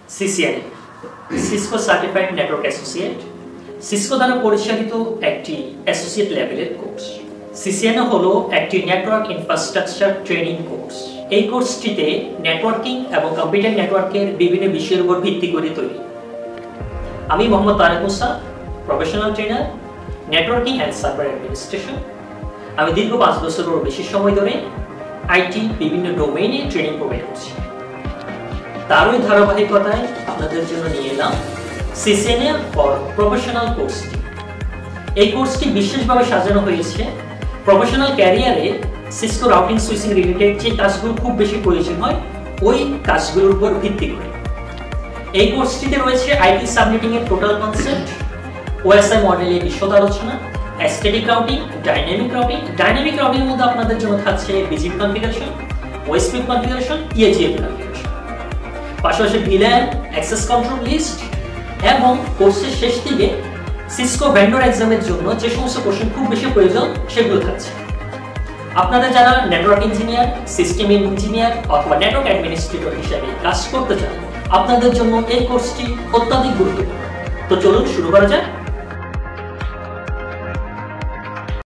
CCNA Cisco certified network associate Cisco দ্বারা পরিচালিত একটি অ্যাসোসিয়েট লেভেলের কোর্স। CCNA হলো একটি নেটওয়ার্ক ইনফ্রাস্ট্রাকচার ট্রেনিং কোর্স। এই কোর্সটিতে নেটওয়ার্কিং এবং কম্পিউটার নেটওয়ার্কের বিভিন্ন বিষয়ের উপর ভিত্তি করে তৈরি। আমি Mohammad Tarek Musa, professional trainer, networking and server administration. আমি দীর্ঘ 5 বছরেরও বেশি সময় ধরে আইটি বিভিন্ন ডোমেইনে ট্রেনিং প্রোভাইড করছি। তারই ধারাবাহিকতায় আপনাদের জন্য নিয়ে এলাম CCNA ফর প্রফেশনাল কোর্সটি। এই কোর্সটি বিশেষভাবে সাজানো হয়েছে প্রফেশনাল ক্যারিয়ারে সিসকো রাউটিং সুইচিং রিলেটেড যে কাজগুলো খুব বেশি প্রয়োজন হয় ওই কাজগুলোর উপর ভিত্তি করে। এই কোর্সটিতে রয়েছে আইপি সাবনেটিং এর টোটাল কনসেপ্ট, ওএসআই মডেলের বিশদ আলোচনা, static routing, dynamic routing. Dynamic routing এর মধ্যে আপনাদের জন্য থাকছে BGP configuration, OSP configuration, EAGF configuration, পাশাপাশি ভিল্যান, অ্যাক্সেস কন্ট্রোল লিস্ট এবং কোর্সের শেষ দিকে সিসকো ভেন্ডর এক্সামের জন্য যে সমস্ত কোশ্চেন খুব বেশি প্রয়োজন সেগুলো থাকছে। আপনারা যারা নেটওয়ার্ক ইঞ্জিনিয়ার, সিস্টেম ইঞ্জিনিয়ার অথবা নেটওয়ার্ক অ্যাডমিনিস্ট্রেটর হিসেবে কাজ করতে চান, আপনাদের জন্য এই কোর্সটি অত্যাধিক গুরুত্বপূর্ণ। তো চলুন শুরু করা যাক।